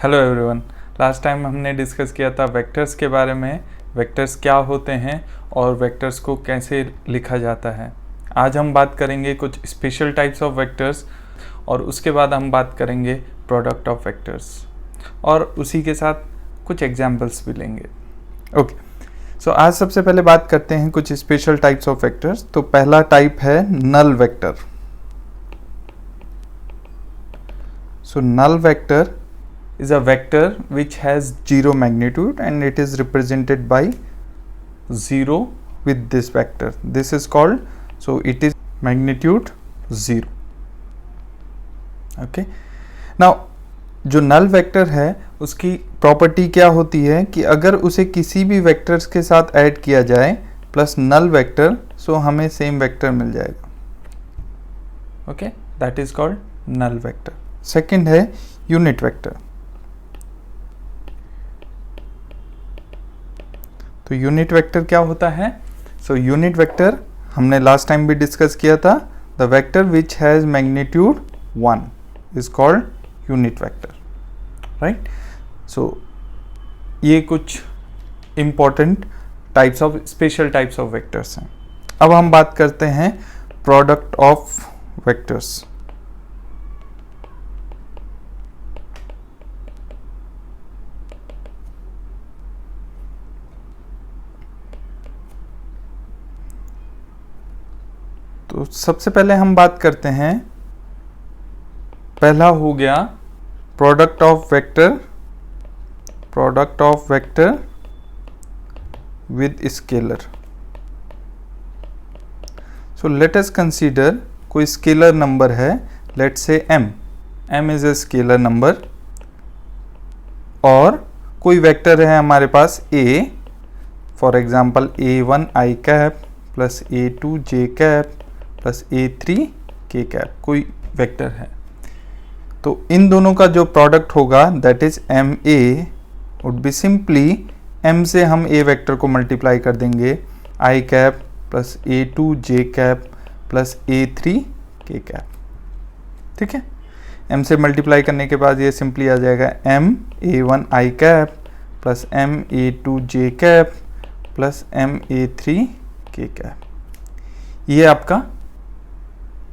Hello everyone. Last time हमने discuss किया था वेक्टर्स के बारे में, वेक्टर्स क्या होते हैं और वेक्टर्स को कैसे लिखा जाता है। आज हम बात करेंगे कुछ स्पेशल टाइप्स ऑफ वेक्टर्स और उसके बाद हम बात करेंगे प्रोडक्ट ऑफ वेक्टर्स और उसी के साथ कुछ एग्जाम्पल्स भी लेंगे। ओके, सो आज सबसे पहले बात करते हैं कुछ स्पेशल टाइप्स ऑफ वेक्टर्स। तो पहला टाइप है null vector. So null vector is a vector which has zero magnitude and it is represented by 0 with this vector. This is called, so it is magnitude 0. Okay, now जो null vector है उसकी property क्या होती है कि अगर उसे किसी भी वेक्टर्स के साथ ऐड किया जाए प्लस नल वेक्टर, सो हमें सेम वेक्टर मिल जाएगा। Okay, that is called null vector. Second है यूनिट वेक्टर। तो यूनिट वेक्टर क्या होता है? सो यूनिट वेक्टर हमने लास्ट टाइम भी डिस्कस किया था। The vector which has magnitude 1 is called unit vector, right. So ये कुछ important types of special types of vectors हैं। अब हम बात करते हैं प्रोडक्ट ऑफ वेक्टर्स। तो सबसे पहले हम बात करते हैं, पहला हो गया product of vector, product of vector with scalar. So let us consider कोई स्केलर नंबर है, let say m is a scalar number, और कोई वेक्टर है हमारे पास a, for example a1 i cap plus a2 j cap plus a3 k cap, कोई vector है। तो इन दोनों का जो प्रोडक्ट होगा that is M A would be simply m से हम a वेक्टर को मल्टीप्लाई कर देंगे i cap plus a2 j cap plus a3 k cap. ठीक है, m से मल्टीप्लाई करने के बाद ये सिंपली आ जाएगा m a1 i cap plus m a2 j cap plus m a3 k cap. ये आपका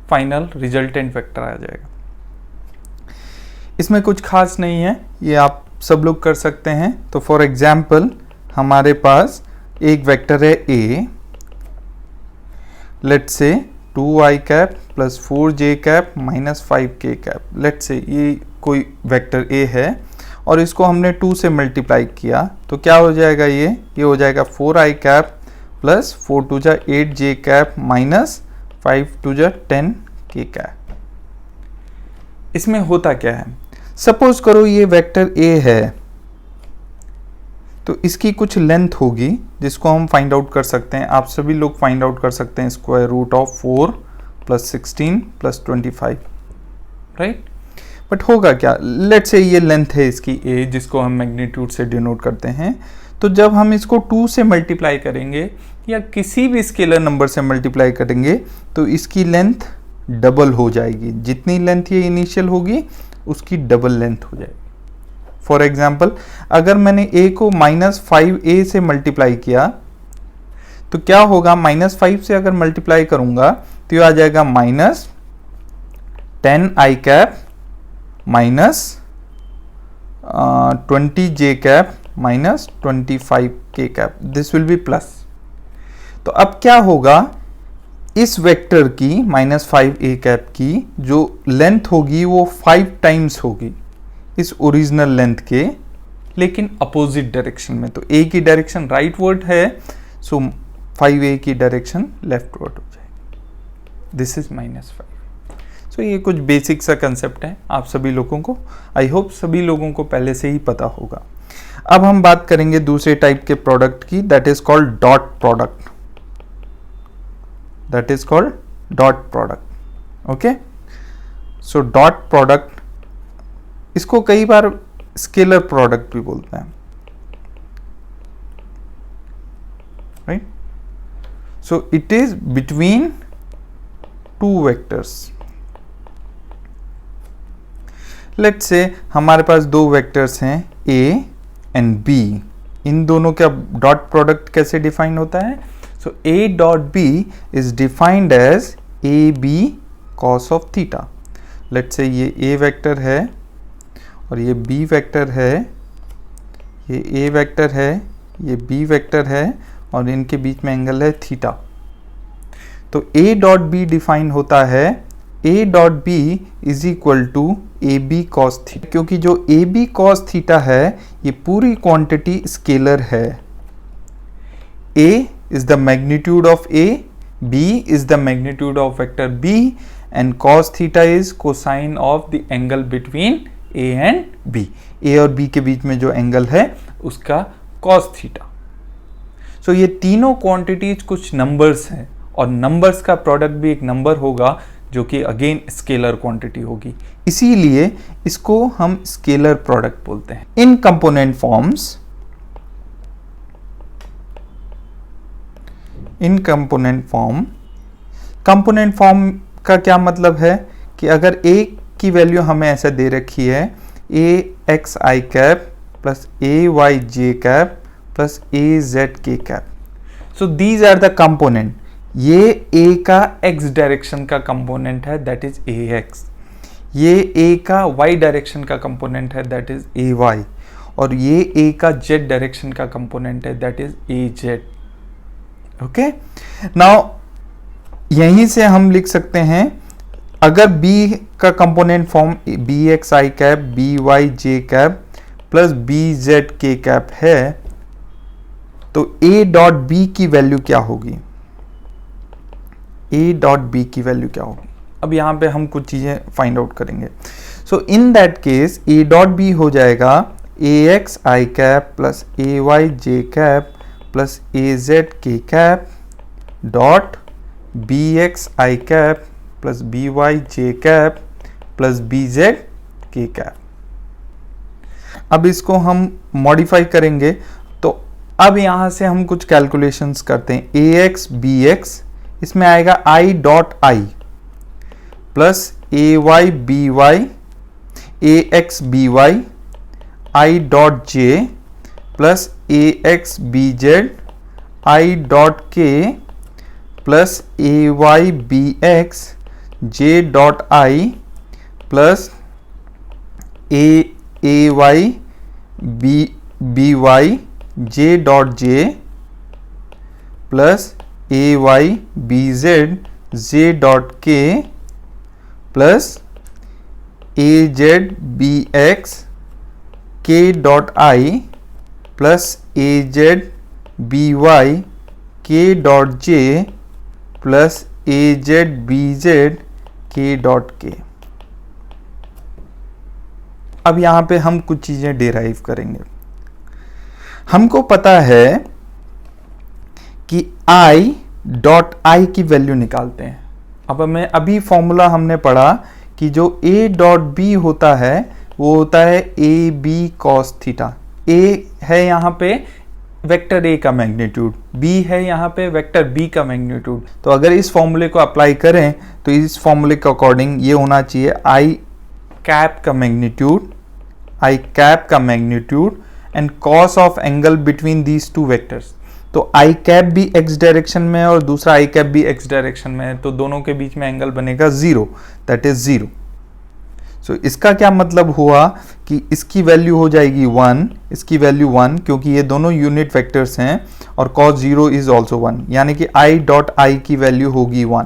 फाइनल रिजल्टेंट वेक्टर आ जाएगा। इसमें कुछ खास नहीं है, ये आप सब लोग कर सकते हैं। तो फॉर एग्जाम्पल हमारे पास एक वेक्टर है a, let say 2i cap plus 4j cap minus 5k cap. Let say ये कोई वेक्टर a है और इसको हमने 2 से मल्टीप्लाई किया, तो क्या हो जाएगा? ये हो जाएगा 4i कैप प्लस 4 2 जा 8j कैप माइनस 5 2 जा 10k कैप। इसमें होता क्या है? सपोज करो ये वेक्टर a है, तो इसकी कुछ लेंथ होगी जिसको हम फाइंड आउट कर सकते हैं। आप सभी लोग फाइंड आउट कर सकते हैं square root of 4 plus 16 plus 25, right. But होगा क्या? लेट से ये लेंथ है इसकी a, जिसको हम मैग्नीट्यूड से डिनोट करते हैं। तो जब हम इसको 2 से मल्टीप्लाई करेंगे या किसी भी स्केलर नंबर से मल्टीप्लाई करेंगे तो इसकी लेंथ डबल हो जाएगी। जितनी लेंथ ये इनिशियल होगी उसकी डबल लेंथ हो जाएगी। फॉर एग्जाम्पल अगर मैंने a को -5a से मल्टीप्लाई किया तो क्या होगा? -5 से अगर मल्टीप्लाई करूंगा तो ये आ जाएगा -10i cap minus 20j cap minus 25k cap. This will B plus. तो अब क्या होगा? इस वेक्टर की -5a कैप की जो लेंथ होगी वो 5 टाइम्स होगी इस ओरिजिनल लेंथ के, लेकिन अपोजिट डायरेक्शन में। तो a की डायरेक्शन राइट वर्ड है, सो 5a की डायरेक्शन लेफ्ट वर्ड हो जाएगी। This is -5। सो ये कुछ बेसिक सा कंसेप्ट है, आप सभी लोगों को, आई होप सभी लोगों को पहले से ही पता होगा। अब हम बात करेंगे दूसरे टाइप के प्रोडक्ट की, that is called dot product. That is called dot product. Okay, so dot product, इसको कई बार स्केलर प्रोडक्ट भी बोलते हैं, right. So it is between two vectors. Let's say हमारे पास दो वेक्टर्स हैं a एंड b, इन दोनों का डॉट प्रोडक्ट कैसे डिफाइन होता है? So a dot b is defined as A B cos of theta. Let's say ये a वेक्टर है और ये b वेक्टर है, ये a वेक्टर है, ये b वेक्टर है और इनके बीच में एंगल है थीटा। तो a डॉट b डिफाइन होता है a dot b is equal to A B cos theta, क्योंकि जो ए बी कॉस थीटा है ये पूरी क्वांटिटी स्केलर है। a is the magnitude of a, b is the magnitude of vector b and cos theta is cosine of the angle between a and b। a और b के बीच में जो angle है उसका cos थीटा। सो ये तीनों क्वांटिटीज कुछ नंबर्स हैं और नंबर्स का प्रोडक्ट भी एक नंबर होगा जो कि अगेन स्केलर क्वांटिटी होगी, इसीलिए इसको हम स्केलर प्रोडक्ट बोलते हैं। इन कंपोनेंट फॉर्म्स, इन कंपोनेंट फॉर्म का क्या मतलब है कि अगर a की वैल्यू हमें ऐसे दे रखी है a x i cap plus a y j cap plus a z k cap, so these are the component. ये a का x डायरेक्शन का कंपोनेंट है, दैट इज ax। ये a का y डायरेक्शन का कंपोनेंट है, दैट इज ay। और ये a का z डायरेक्शन का कंपोनेंट है, that is az। Okay, now यहीं से हम लिख सकते हैं अगर b का component form B X I cap B Y J cap plus B Z K cap है तो a डॉट बी की वैल्यू क्या होगी? a डॉट बी की वैल्यू क्या होगी? अब यहां पे हम कुछ चीजें फाइंड आउट करेंगे। So in that case a dot B हो जाएगा A X I cap plus A Y J cap plus A Z K cap dot B X I cap plus B Y J cap plus B Z K cap. अब इसको हम modify करेंगे तो अब यहां से हम कुछ कैलकुलेशंस करते हैं। ए एक्स बी एक्स, इसमें आएगा I dot I plus A Y B Y A X B Y I dot J plus A X B Z I dot K plus A Y B X J dot I plus A Y B Y J dot J plus A Y B Z J dot K plus A Z B X K dot I plus A Z B Y K dot J plus A Z B Z के dot के। अब यहां पे हम कुछ चीजें derive करेंगे। हमको पता है कि आई डॉट आई की वैल्यू निकालते हैं। अब हमें अभी फॉर्मूला हमने पढ़ा कि जो ए डॉट बी होता है वो होता है ए बी कॉस थीटा। ए है यहाँ पे वेक्टर ए का मैग्नीट्यूड, बी है यहाँ पे वेक्टर बी का मैग्नीट्यूड। तो अगर इस फॉर्मूले को अप्लाई करें तो इस फॉर्मूले के अकॉर्डिंग ये होना चाहिए आई कैप का magnitude and cos of angle between these two vectors. तो आई कैप भी एक्स डायरेक्शन में है और दूसरा आई कैप भी एक्स डायरेक्शन में है, तो दोनों के बीच में एंगल बनेगा 0, दैट इज 0। सो इसका क्या मतलब हुआ कि इसकी वैल्यू हो जाएगी 1, इसकी वैल्यू 1, क्योंकि ये दोनों यूनिट वेक्टर्स हैं और cos 0 इज ऑल्सो 1, यानी कि i डॉट आई की वैल्यू होगी 1।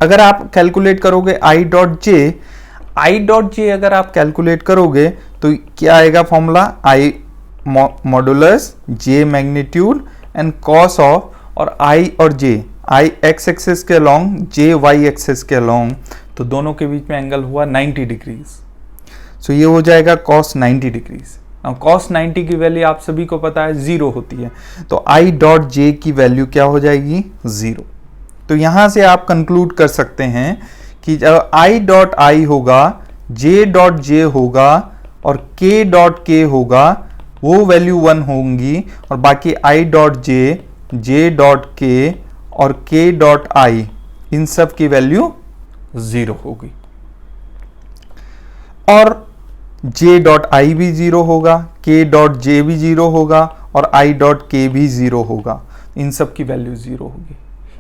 अगर आप कैलकुलेट करोगे i डॉट जे अगर आप कैलकुलेट करोगे तो क्या आएगा formula? i modulus j magnitude and cos of, और i और j, i x एक्सिस के अलोंग, j y एक्सिस के अलोंग, तो दोनों के बीच में एंगल हुआ 90 डिग्रीज। सो ये हो जाएगा cos 90 डिग्रीज। अब cos 90 की वैल्यू आप सभी को पता है 0 होती है, तो i डॉट j की वैल्यू क्या हो जाएगी? 0। तो यहां से आप कंक्लूड कर सकते हैं कि जब i डॉट आई होगा, j डॉट j होगा और k डॉट k होगा, वो वैल्यू 1 होंगी और बाकी i dot j dot k और k डॉट i इन सब की वैल्यू 0 होगी। और j डॉट आई भी 0 होगा, k डॉट जे भी 0 होगा और i डॉट k भी 0 होगा। इन सब की वैल्यू 0 होगी,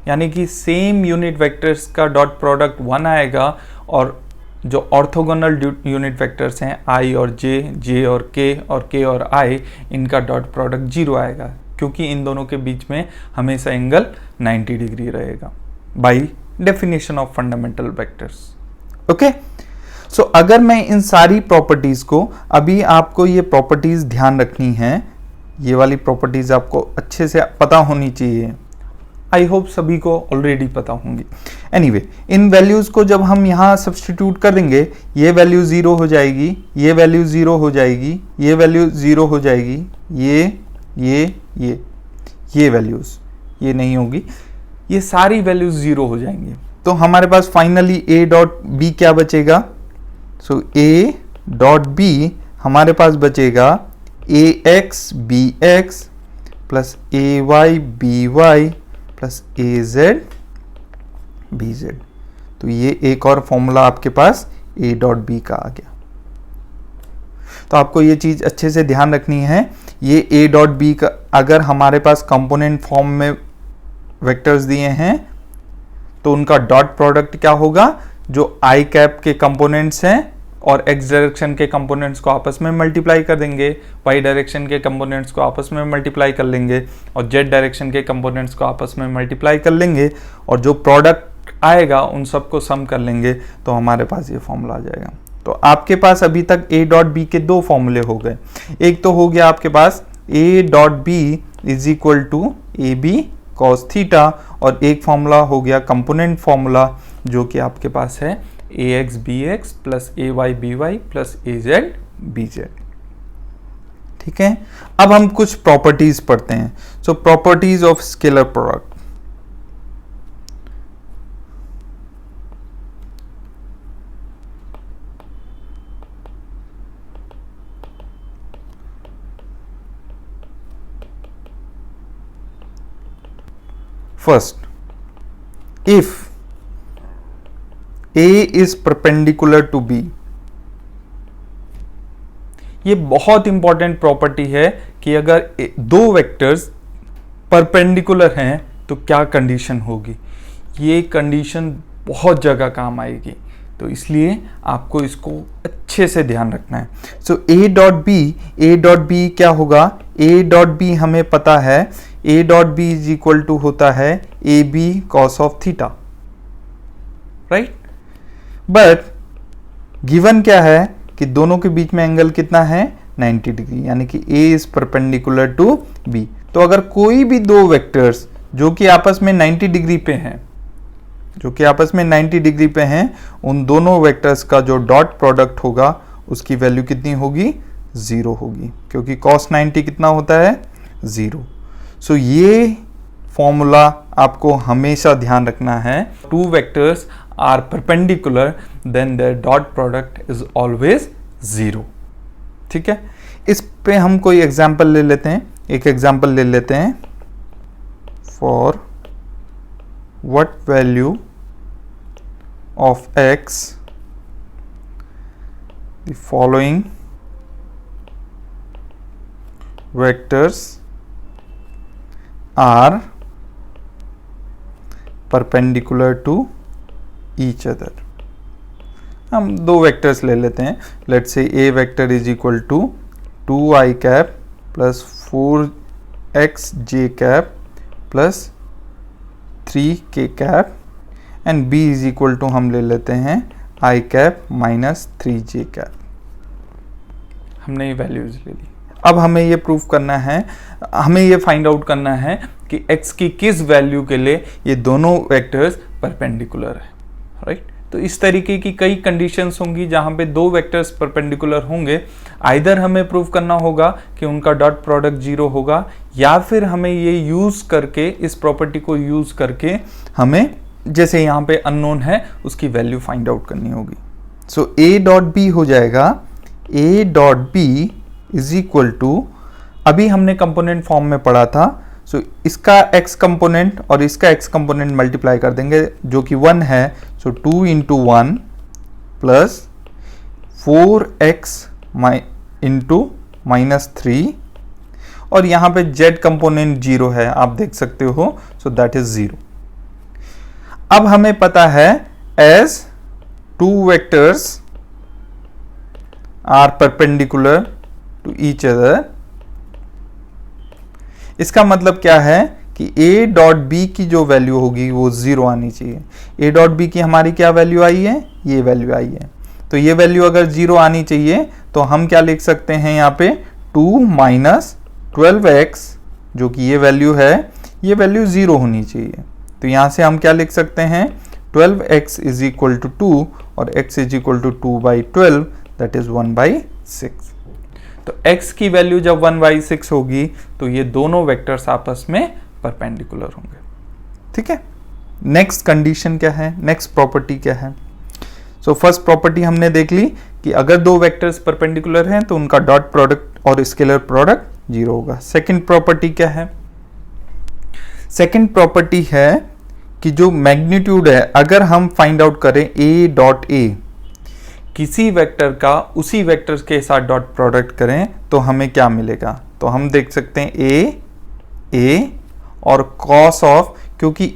यानी कि सेम यूनिट वेक्टर्स का डॉट प्रोडक्ट 1 आएगा और जो ऑर्थोगोनल यूनिट वेक्टर्स हैं i और j और k और i, इनका डॉट प्रोडक्ट 0 आएगा, क्योंकि इन दोनों के बीच में हमेशा एंगल 90 डिग्री रहेगा by definition of fundamental vectors. Okay, so अगर मैं इन सारी प्रॉपर्टीज को, अभी आपको ये प्रॉपर्टीज ध्यान रखनी है, ये वाली प्रॉपर्टीज आपको अच्छे से पता होनी चाहिए। आई होप सभी को ऑलरेडी पता होंगी। एनीवे, इन वैल्यूज को जब हम यहाँ सब्सटीट्यूट कर देंगे, ये वैल्यू 0 हो जाएगी, ये वैल्यू 0 हो जाएगी, ये वैल्यू 0 हो जाएगी, ये वैल्यूज ये नहीं होगी, ये सारी वैल्यूज 0 हो जाएंगे। तो हमारे पास फाइनली a डॉट बी क्या बचेगा? सो a डॉट बी हमारे पास बचेगा ax bx plus ay by plus az bz। तो ये एक और फॉर्मूला आपके पास a डॉट बी का आ गया। तो आपको ये चीज अच्छे से ध्यान रखनी है, ये a डॉट बी का अगर हमारे पास कंपोनेंट फॉर्म में वेक्टर्स दिए हैं तो उनका डॉट प्रोडक्ट क्या होगा? जो i कैप के कंपोनेंट्स हैं और x डायरेक्शन के कंपोनेंट्स को आपस में मल्टीप्लाई कर देंगे, y डायरेक्शन के कंपोनेंट्स को आपस में मल्टीप्लाई कर लेंगे और z डायरेक्शन के कंपोनेंट्स को आपस में मल्टीप्लाई कर लेंगे और जो प्रोडक्ट आएगा उन सबको सम कर लेंगे, तो हमारे पास ये फॉर्मूला आ जाएगा। तो आपके पास अभी तक a डॉट बी के दो फॉर्मूले हो गए। एक तो हो गया आपके पास a dot B is equal to A B cos theta, और एक फॉर्मूला हो गया कंपोनेंट फॉर्मूला जो कि आपके पास है ax bx plus ay by plus az bz। ठीक है, अब हम कुछ प्रॉपर्टीज पढ़ते हैं। सो properties of scalar product. First, if A is perpendicular to B, ये बहुत इंपॉर्टेंट प्रॉपर्टी है कि अगर दो वेक्टर्स परपेंडिकुलर हैं तो क्या कंडीशन होगी। ये कंडीशन बहुत जगह काम आएगी, तो इसलिए आपको इसको अच्छे से ध्यान रखना है। सो A डॉट बी क्या होगा? A डॉट बी हमें पता है, A dot B is equal to होता है A B cos of theta, right. But given क्या है कि दोनों के बीच में एंगल कितना है? 90 डिग्री, यानी कि A is perpendicular to B। तो अगर कोई भी दो वेक्टर्स जो कि आपस में 90 डिग्री पे हैं, उन दोनों वेक्टर्स का जो डॉट प्रोडक्ट होगा उसकी वैल्यू कितनी होगी? 0 होगी, क्योंकि cos 90 कितना होता है? 0। सो ये फॉर्मूला आपको हमेशा ध्यान रखना है। Two vectors are perpendicular then their dot product is always 0। ठीक है, इस पे हम कोई एग्जांपल ले लेते हैं। एक एग्जांपल ले लेते हैं। For what value of x the following vectors are perpendicular to each other. हम दो वेक्टर्स ले लेते हैं। Let's say A vector is equal to 2i cap plus 4xj cap plus 3k cap and b is equal to हम ले लेते हैं i cap minus 3j cap. हमने ये वैल्यूज ले ली। अब हमें ये प्रूव करना है, हमें ये फाइंड आउट करना है कि x की किस वैल्यू के लिए ये दोनों वेक्टर्स परपेंडिकुलर है, राइट। तो इस तरीके की कई कंडीशंस होंगी जहां पे दो वेक्टर्स परपेंडिकुलर होंगे। आइदर हमें प्रूव करना होगा कि उनका डॉट प्रोडक्ट 0 होगा, या फिर हमें ये यूज करके, इस प्रॉपर्टी को यूज करके हमें, जैसे यहाँ पे अननोन है, उसकी वैल्यू फाइंड आउट करनी होगी। सो a डॉट बी हो जाएगा a dot B is equal to, अभी हमने कंपोनेंट फॉर्म में पढ़ा था। सो इसका x कंपोनेंट और इसका x कंपोनेंट मल्टीप्लाई कर देंगे जो कि 1 है। सो 2 इंटू 1 प्लस 4x इंटू -3 और यहाँ पे z कंपोनेंट 0 है, आप देख सकते हो, सो दैट इज 0। अब हमें पता है as 2 vectors are perpendicular to each other, इसका मतलब क्या है कि a डॉट बी की जो वैल्यू होगी वो 0 आनी चाहिए। a डॉट बी की हमारी क्या वैल्यू आई है, ये वैल्यू आई है, तो ये वैल्यू अगर 0 आनी चाहिए तो हम क्या लिख सकते हैं यहाँ पे 2 माइनस 12x, जो कि ये वैल्यू है, ये वैल्यू 0 होनी चाहिए। तो यहाँ से हम क्या लिख सकते हैं 12x इज इक्वल टू 2 और x is equal to 2/12, that is 1/6। तो x की वैल्यू जब 1/6 होगी तो ये दोनों वेक्टर्स आपस में परपेंडिकुलर होंगे। ठीक है, नेक्स्ट कंडीशन क्या है, नेक्स्ट प्रॉपर्टी क्या है? सो फर्स्ट प्रॉपर्टी हमने देख ली कि अगर दो वेक्टर्स परपेंडिकुलर हैं तो उनका डॉट प्रोडक्ट और स्केलर प्रोडक्ट 0 होगा। सेकंड प्रॉपर्टी क्या है? सेकंड प्रॉपर्टी है कि जो मैग्नीट्यूड है, अगर हम फाइंड आउट करें a डॉट a, किसी वेक्टर का उसी वेक्टर के साथ डॉट प्रोडक्ट करें तो हमें क्या मिलेगा? तो हम देख सकते हैं a और cos ऑफ, क्योंकि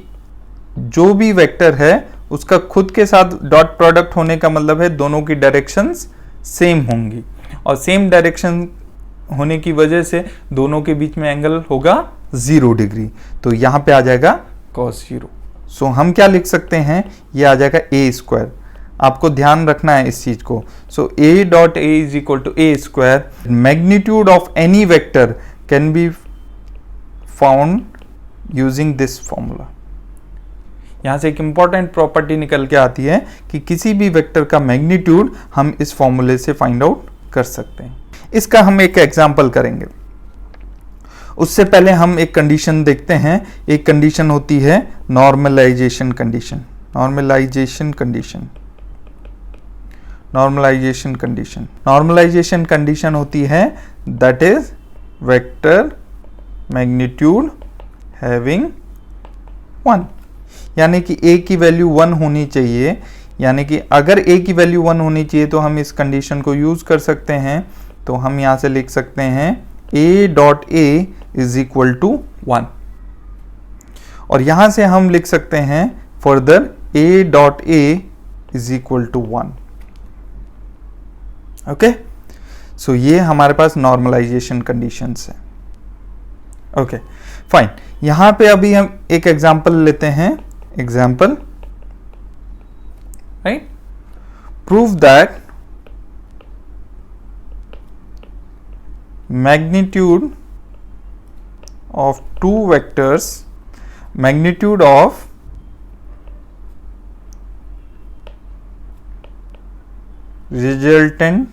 जो भी वेक्टर है उसका खुद के साथ डॉट प्रोडक्ट होने का मतलब है दोनों की डायरेक्शंस सेम होंगी, और सेम डायरेक्शन होने की वजह से दोनों के बीच में एंगल होगा 0 डिग्री, तो यहां पे आ जाएगा cos 0। सो हम क्या लिख सकते हैं, ये आ जाएगा a स्क्वायर। आपको ध्यान रखना है इस चीज को। So a dot a is equal to a square. Magnitude of any vector can be found using this formula. यहां से एक इंपॉर्टेंट प्रॉपर्टी निकल के आती है कि किसी भी वेक्टर का मैग्नीट्यूड हम इस फॉर्मूले से फाइंड आउट कर सकते हैं। इसका हम एक एग्जांपल करेंगे, उससे पहले हम एक कंडीशन देखते हैं। एक कंडीशन होती है normalization condition. Normalization condition normalization condition होती है that is vector magnitude having 1, यानी कि a की वैल्यू 1 होनी चाहिए। यानी कि अगर a की वैल्यू 1 होनी चाहिए तो हम इस कंडीशन को यूज कर सकते हैं। तो हम यहां से लिख सकते हैं a dot a is equal to 1, और यहां से हम लिख सकते हैं further a dot a is equal to 1। Okay, so ये हमारे पास नॉर्मलाइजेशन कंडीशंस है। ओके फाइन, यहां पे अभी हम एक एग्जांपल लेते हैं। Example, right, prove that magnitude of two vectors, magnitude of resultant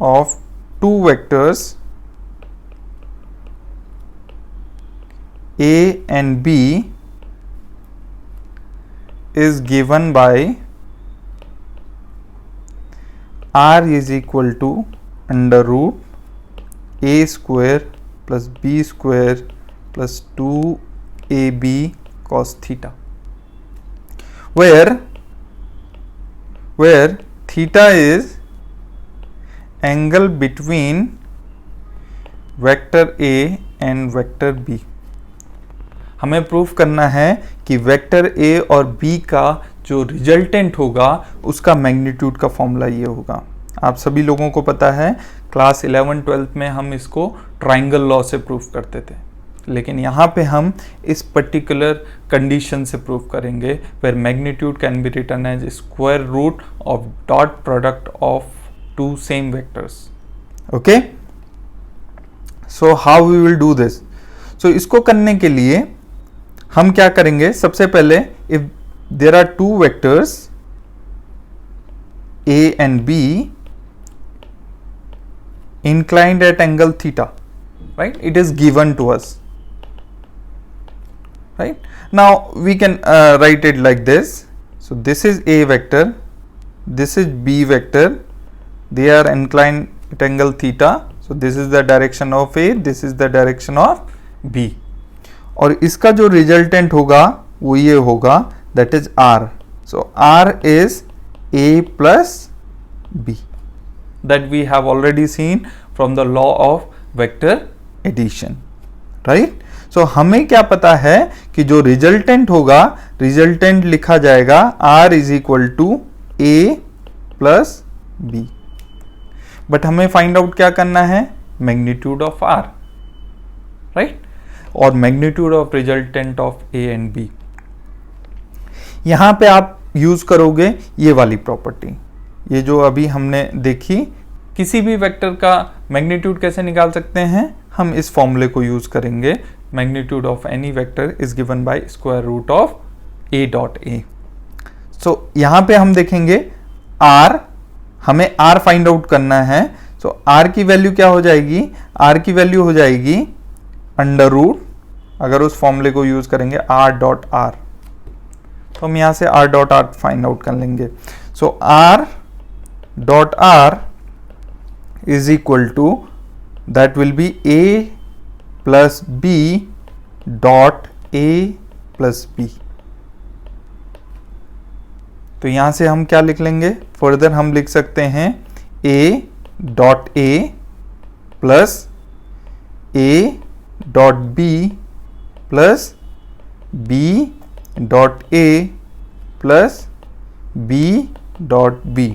of two vectors a and b is given by r is equal to under root a square plus b square plus 2ab cos theta, where theta is angle between vector a and vector b। हमें proof करना है कि vector a और b का जो resultant होगा उसका magnitude का फॉर्मूला ये होगा। आप सभी लोगों को पता है, क्लास 11-12 में हम इसको ट्राइंगल लॉ से प्रूफ करते थे, लेकिन यहाँ पे हम इस पर्टिकुलर कंडीशन से प्रूफ करेंगे, where magnitude can be written as square root of dot product of two same vectors. Okay, so how we will do this? So इसको करने के लिए हम क्या करेंगे, सबसे पहले if there are two vectors a and b inclined at angle theta, right, it is given to us, right? Now we can write it like this. So this is a vector, this is b vector, they are inclined at angle theta, so this is the direction of a, this is the direction of b, और इसका जो resultant होगा वो ये होगा, that is r. So r is a plus b, that we have already seen from the law of vector addition, right? So हमें क्या पता है कि जो रिजल्टेंट होगा, रिजल्टेंट लिखा जाएगा R is equal to A plus B, but हमें फाइंड आउट क्या करना है, मैग्नीट्यूड ऑफ R, राइट, और magnitude of resultant of A and B। यहां पे आप यूज करोगे ये वाली प्रॉपर्टी, ये जो अभी हमने देखी, किसी भी वेक्टर का मैग्नीट्यूड कैसे निकाल सकते हैं, हम इस फॉर्मूले को यूज करेंगे, magnitude of any vector is given by square root of a dot a। So यहां पे हम देखेंगे r, हमें r फाइंड आउट करना है, सो r की वैल्यू क्या हो जाएगी, r की वैल्यू हो जाएगी अंडर रूट, अगर उस फॉर्मूले को यूज करेंगे r डॉट r, तो हम यहां से r dot r find out कर लेंगे। सो r dot r is equal to, that will be a plus b dot a plus b। तो यहां से हम क्या लिख लेंगे, फर्दर हम लिख सकते हैं a dot a plus a dot b plus b dot a plus b dot b।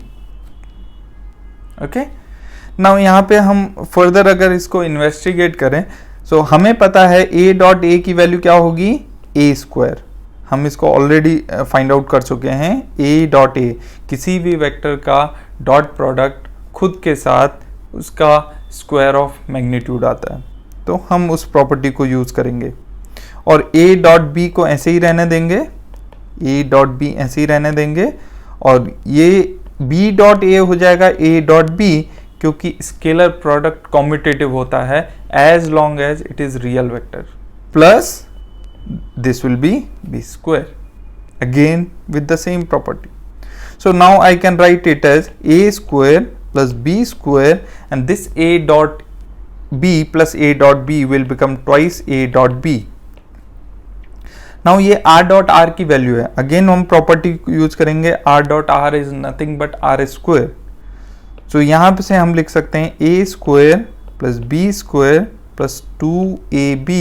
Okay, now यहाँ पे हम फर्दर अगर इसको इन्वेस्टिगेट करें, सो हमें पता है a डॉट a की वैल्यू क्या होगी, a स्क्वायर, हम इसको ऑलरेडी फाइंड आउट कर चुके हैं। a डॉट a, किसी भी वेक्टर का डॉट प्रोडक्ट खुद के साथ उसका स्क्वायर ऑफ मैग्नीट्यूड आता है, तो हम उस प्रॉपर्टी को यूज करेंगे, और a डॉट b को ऐसे ही रहने देंगे, a डॉट b ऐसे ही रहने देंगे, और ये b डॉट a हो जाएगा a डॉट b, क्योंकि स्केलर प्रोडक्ट कॉम्यूटेटिव होता है as long as it is real vector, plus this will be b square, again with the same property. So now I can write it as a square plus b square, and this a dot b plus a dot b will become twice a dot b। Now ये r dot r की value है, again हम property use करेंगे, r dot r is nothing but r square. So यहां पे से हम लिख सकते हैं a square plus b square plus 2ab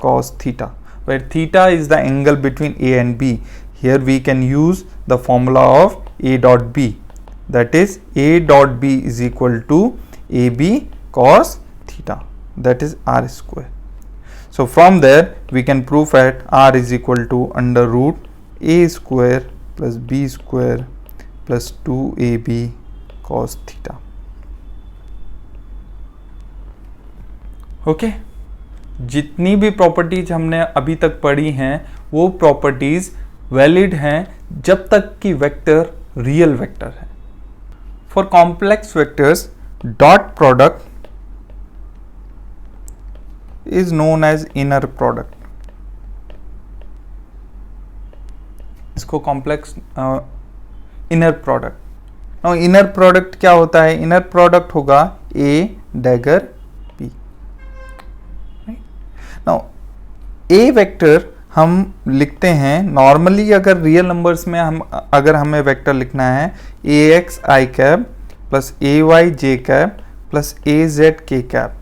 cos theta, where theta is the angle between a and b. Here we can use the formula of a dot b, that is a dot b is equal to ab cos theta, that is r square. So from there we can prove that r is equal to under root a square plus b square plus 2ab cos theta. Okay, जितनी भी properties हमने अभी तक पढ़ी हैं वो properties valid हैं जब तक कि वेक्टर रियल वेक्टर है। For complex vectors dot product is known as inner product, इसको complex inner product. Now inner product क्या होता है, इनर प्रोडक्ट होगा a dagger b। Now a vector हम लिखते हैं नॉर्मली, अगर रियल नंबर्स में अगर हमें वेक्टर लिखना है ax i cap plus ay j cap plus az k cap,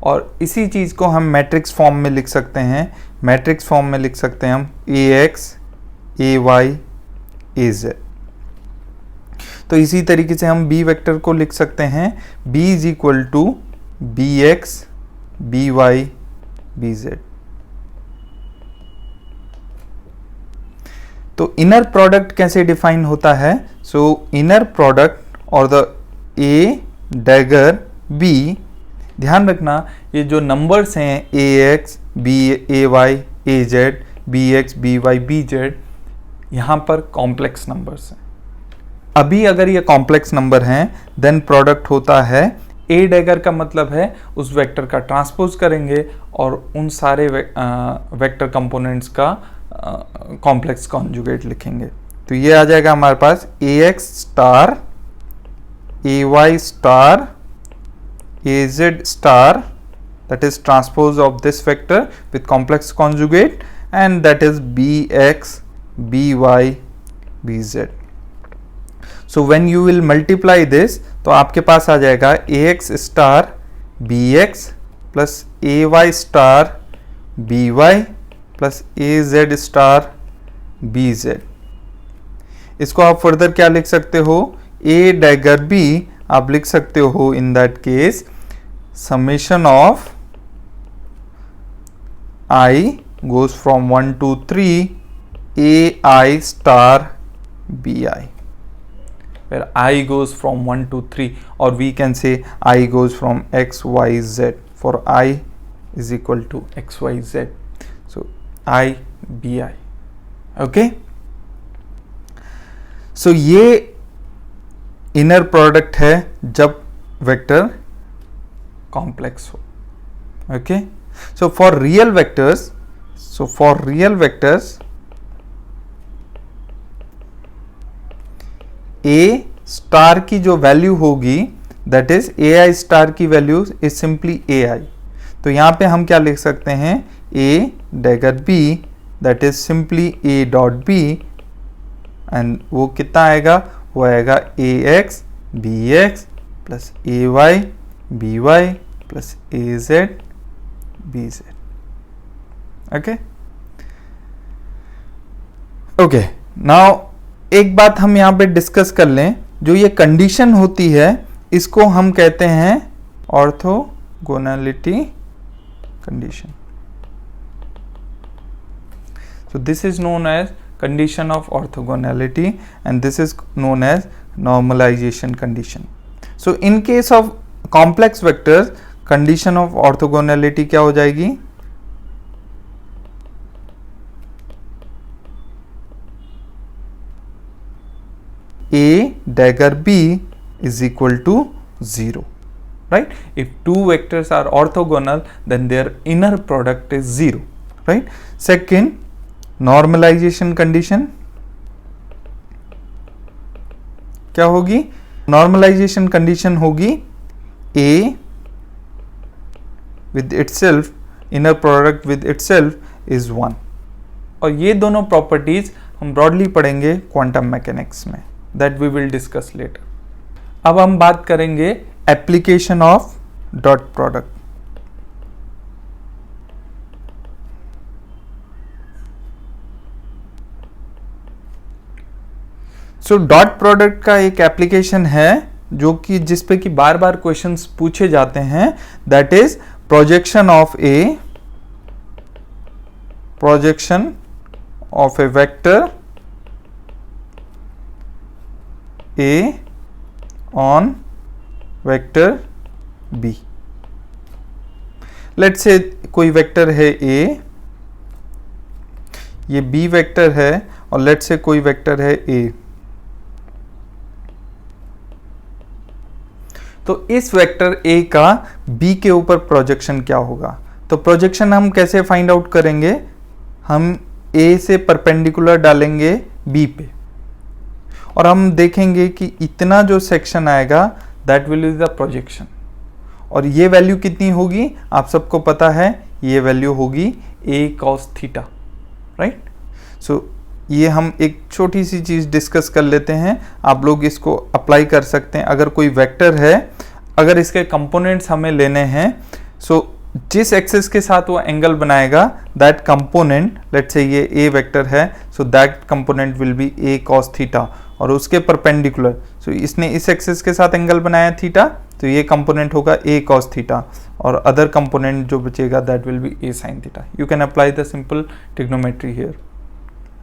और इसी चीज को हम मैट्रिक्स फॉर्म में लिख सकते हैं, मैट्रिक्स फॉर्म में लिख सकते हैं हम ax ay az। तो इसी तरीके से हम b वेक्टर को लिख सकते हैं b is equal to bx by bz। तो इनर प्रोडक्ट कैसे डिफाइन होता है, सो इनर प्रोडक्ट और द a डैगर b, ध्यान रखना ये जो नंबर्स हैं ax bay az bx by bz, यहाँ पर कॉम्प्लेक्स नंबर्स हैं। अभी अगर ये कॉम्प्लेक्स नंबर हैं देन प्रोडक्ट होता है ए डैगर का मतलब है उस वेक्टर का ट्रांसपोज करेंगे और उन सारे वेक्टर कंपोनेंट्स का कॉम्प्लेक्स कॉन्जुगेट लिखेंगे। तो ये आ जाएगा हमारे पास ax star ay star az star, that is transpose of this vector with complex conjugate, and that is bx by bz. So when you will multiply this, तो आपके पास आ जाएगा ax star bx plus ay star by plus az star bz। इसको आप further क्या लिख सकते हो, a dagger b आप लिख सकते हो इन that case summation of i goes from 1 to 3 ai star bi, where I goes from 1 to 3, or we can say I goes from x, y, z, for I is equal to x, y, z. So I bi, okay. So ये inner product है जब vector complex हो, okay. So for real vectors, a star की जो value होगी that is ai star की value is simply ai। तो यहां पे हम क्या लिख सकते हैं, a dagger b that is simply a dot b, and वो कितना आएगा, वो आएगा ax bx plus ay by plus az bz, okay. Now एक बात हम यहां पे डिस्कस कर लें, जो ये कंडीशन होती है इसको हम कहते हैं orthogonality condition. So this is known as condition of orthogonality and this is known as normalization condition. So in case of complex vectors, condition of orthogonality क्या हो जाएगी, a dagger b is equal to 0, right? If two vectors are orthogonal then their inner product is 0, right? Second, normalization condition क्या होगी, normalization condition होगी a with itself, inner product with itself is 1, और ये दोनों properties हम broadly पढ़ेंगे quantum mechanics में, that we will discuss later. अब हम बात करेंगे application of dot product. So dot product का एक एप्लीकेशन है जो कि जिस पे कि बार बार क्वेश्चंस पूछे जाते हैं, that is projection of a vector A on vector B. Let's say कोई वेक्टर है ए, ये बी वेक्टर है, और लेट्स से कोई वेक्टर है ए। तो इस वेक्टर a का b के ऊपर प्रोजेक्शन क्या होगा, तो प्रोजेक्शन हम कैसे फाइंड आउट करेंगे, हम a से परपेंडिकुलर डालेंगे b पे, और हम देखेंगे कि इतना जो सेक्शन आएगा that will is the projection, और ये वैल्यू कितनी होगी, आप सबको पता है ये वैल्यू होगी a cos theta, right. So ये हम एक छोटी सी चीज़ डिस्कस कर लेते हैं, आप लोग इसको अप्लाई कर सकते हैं। अगर कोई वेक्टर है, अगर इसके कंपोनेंट्स हमें लेने हैं, सो जिस एक्सिस के साथ वो एंगल बनाएगा दैट कंपोनेंट, लेट्स से ये ए वेक्टर है, so that component will be A cos theta, और उसके परपेंडिकुलर, सो इसने इस एक्सिस के साथ एंगल बनाया थीटा, तो ये कंपोनेंट होगा ए कॉस थीटा, और अदर कंपोनेंट जो बचेगा that will be A sine theta. You can apply the simple trigonometry here,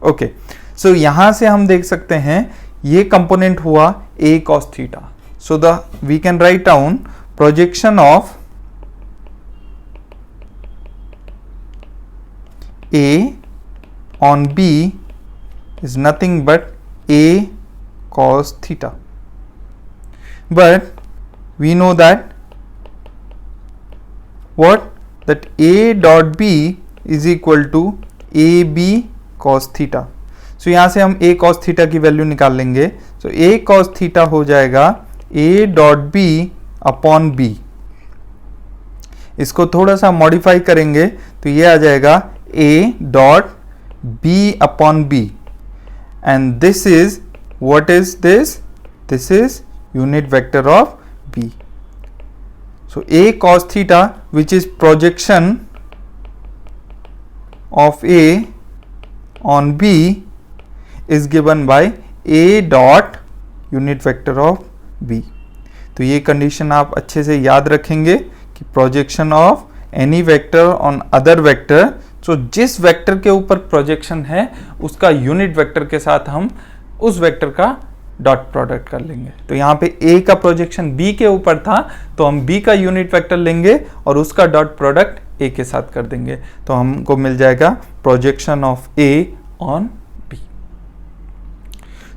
okay. So यहां से हम देख सकते हैं ये कंपोनेंट हुआ a cos theta, so the we can write down projection of a on b is nothing but a cos theta, but we know that what, that a dot b is equal to ab cos theta. So यहां से हम a cos theta की value निकाल लेंगे, so a cos theta हो जाएगा a dot b upon b। इसको थोड़ा सा मॉडिफाई करेंगे तो ये आ जाएगा a dot b upon b, and this is, what is this, this is unit vector of B. So A cos theta, which is projection of A on B, is given by A dot unit vector of B. तो ये condition आप अच्छे से याद रखेंगे कि projection of any vector on other vector, तो जिस वेक्टर के ऊपर प्रोजेक्शन है उसका यूनिट वेक्टर के साथ हम उस वेक्टर का डॉट प्रोडक्ट कर लेंगे। तो यहाँ पे A का प्रोजेक्शन B के ऊपर था, तो हम B का यूनिट वेक्टर लेंगे और उसका डॉट प्रोडक्ट A के साथ कर देंगे, तो हमको मिल जाएगा projection of A on B।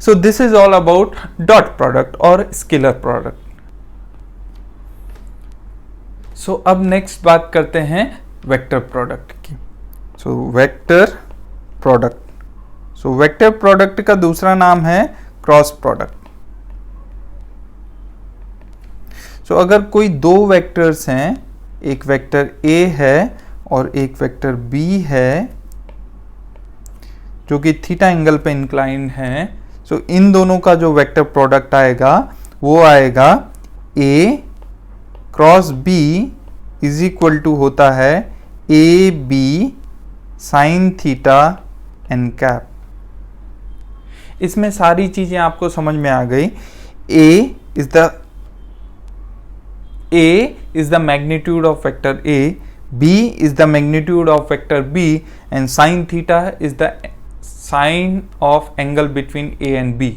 So this is all about dot product और स्केलर प्रोडक्ट। सो अब नेक्स्ट बात करते हैं वेक्टर प्रोडक्ट की। So vector product, so vector product का दूसरा नाम है क्रॉस प्रोडक्ट। सो अगर कोई दो वेक्टर्स हैं, एक वेक्टर A है और एक वेक्टर B है जो कि थीटा एंगल पे इंक्लाइन है, सो इन दोनों का जो वेक्टर प्रोडक्ट आएगा वो आएगा A cross B is equal to होता है AB sine theta n cap. इसमें सारी चीजें आपको समझ में आ गई। A is the magnitude of vector A, B is the magnitude of vector B, and sin theta is the sign of angle between A and B.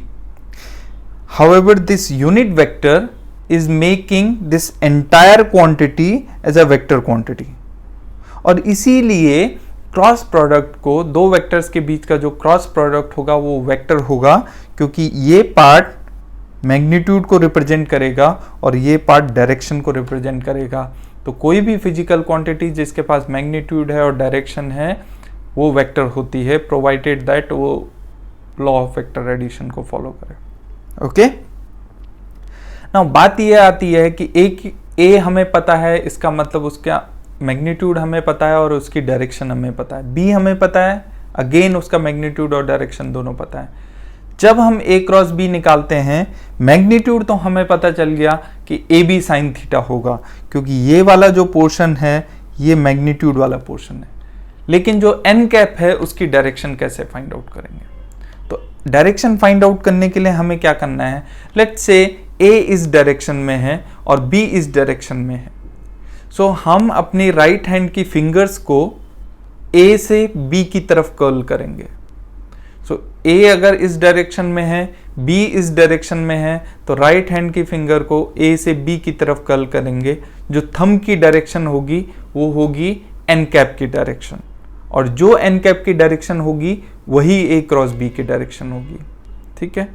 However, this unit vector is making this entire quantity as a vector quantity. और इसीलिए cross product को, दो vectors के बीच का जो cross product होगा वो vector होगा, क्योंकि ये पार्ट मैग्नीट्यूड को रिप्रेजेंट करेगा और ये पार्ट डायरेक्शन को रिप्रेजेंट करेगा। तो कोई भी फिजिकल क्वांटिटी जिसके पास मैग्नीट्यूड है और डायरेक्शन है वो वेक्टर होती है, प्रोवाइडेड दैट वो लॉ ऑफ वेक्टर एडिशन को फॉलो करे। ओके, नाउ बात ये आती है कि ए हमें पता है, इसका मतलब उसका मैग्नीट्यूड हमें पता है और उसकी डायरेक्शन हमें पता है। बी हमें पता है, अगेन उसका मैग्नीट्यूड और डायरेक्शन दोनों पता है। जब हम ए क्रॉस बी निकालते हैं, मैग्नीट्यूड तो हमें पता चल गया कि ए बी साइन थीटा होगा, क्योंकि ये वाला जो पोर्शन है ये मैग्नीट्यूड वाला पोर्शन है। लेकिन जो एन कैप है उसकी डायरेक्शन कैसे फाइंड आउट करेंगे? तो डायरेक्शन फाइंड आउट करने के लिए हमें क्या करना है? लेट्स से ए इस डायरेक्शन में है और बी इस डायरेक्शन में है। सो हम अपनी राइट हैंड की फिंगर्स को ए से बी की तरफ कर्ल करेंगे। सो ए अगर इस डायरेक्शन में है, बी इस डायरेक्शन में है, तो राइट हैंड की फिंगर को ए से बी की तरफ कर्ल करेंगे। जो थंब की डायरेक्शन होगी वो होगी एन कैप की डायरेक्शन, और जो एन कैप की डायरेक्शन होगी वही ए क्रॉस बी की डायरेक्शन होगी। ठीक है,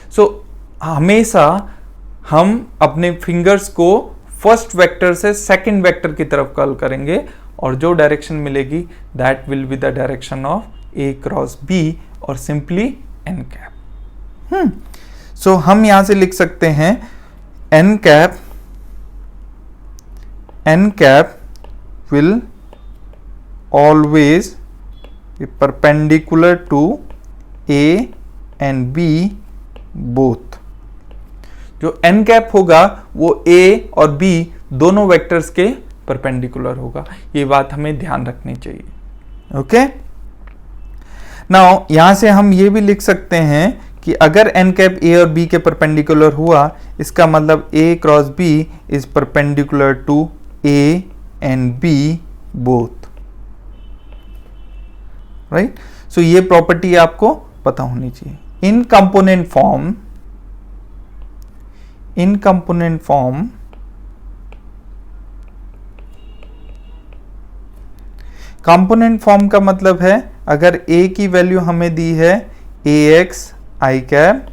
सो हमेशा हम अपने फिंगर्स को फर्स्ट वेक्टर से सेकंड वेक्टर की तरफ कर्ल करेंगे और जो डायरेक्शन मिलेगी that will be the direction of A cross B और सिंपली एन कैप। सो हम यहां से लिख सकते हैं n cap will always be perpendicular to A and B both. जो एन कैप होगा वो ए और बी दोनों वेक्टर्स के परपेंडिकुलर होगा। ये बात हमें ध्यान रखनी चाहिए। ओके, नाउ यहां से हम ये भी लिख सकते हैं कि अगर एन कैप ए और बी के परपेंडिकुलर हुआ, इसका मतलब A cross B is perpendicular to A and B both. Right, so ये प्रॉपर्टी आपको पता होनी चाहिए। In component form component form का मतलब है अगर a की वैल्यू हमें दी है ax i cap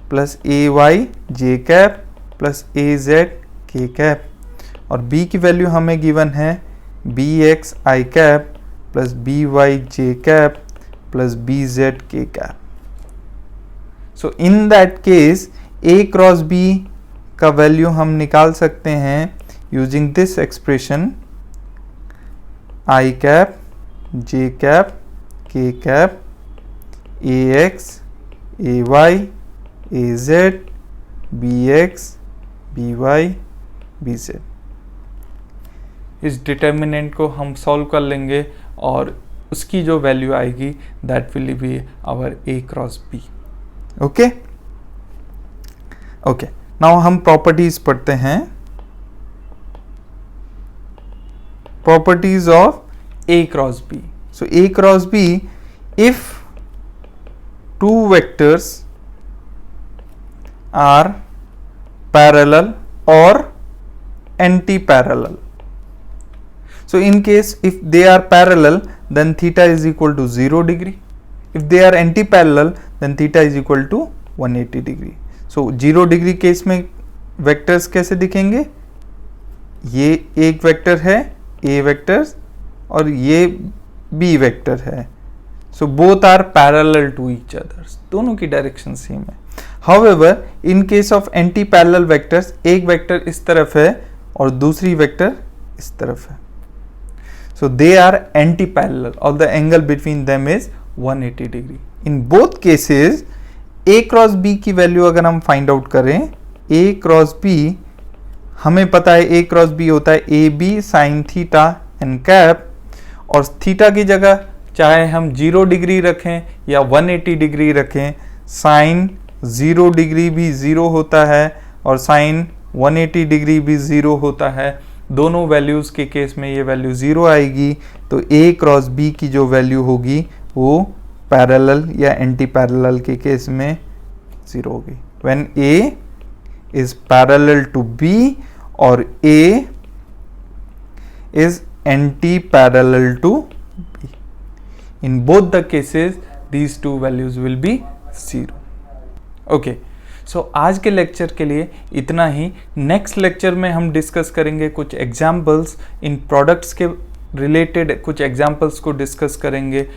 plus ay j cap plus az k cap और b की वैल्यू हमें गिवन है bx i cap plus by j cap plus bz k cap. So in that case a cross b का value हम निकाल सकते हैं using this expression i cap j cap k cap ax ay az b x, B y, B z. इस determinant को हम solve कर लेंगे और उसकी जो वैल्यू आएगी that will be our A cross B. Okay okay, now हम प्रॉपर्टीज पढ़ते हैं। Properties of A cross B. So A cross B, if two vectors are parallel or anti-parallel. So in case if they are parallel, then theta is equal to 0 degree. If they are anti-parallel, then theta is equal to 180 degree. So 0 degree case में vectors कैसे दिखेंगे? ये एक vector है a vector और ये b vector है। So both are parallel to each other. दोनों की डायरेक्शन सेम है। However, in case of anti-parallel vectors, एक वेक्टर इस तरफ है और दूसरी वेक्टर इस तरफ है। So they are anti-parallel or the angle between them is 180 degree. In both cases, a cross b की वैल्यू अगर हम फाइंड आउट करें, a cross b हमें पता है a cross b होता है ab sin theta n cap, और थीटा की जगह चाहे हम 0 डिग्री रखें या 180 डिग्री रखें, साइन 0 डिग्री भी 0 होता है और साइन 180 डिग्री भी 0 होता है। दोनों वैल्यूज़ के केस में ये वैल्यू 0 आएगी, तो a क्रॉस b की जो वैल्यू होगी वो पैरेलल या एंटी पैरेलल के केस में 0 होगी। When a is parallel to b और a is anti parallel to b. In both the cases, these two values will be 0. Okay. So आज के लेक्चर के लिए इतना ही। नेक्स्ट लेक्चर में हम डिस्कस करेंगे कुछ एग्जाम्पल्स, इन प्रोडक्ट्स के रिलेटेड कुछ एग्जाम्पल्स को डिस्कस करेंगे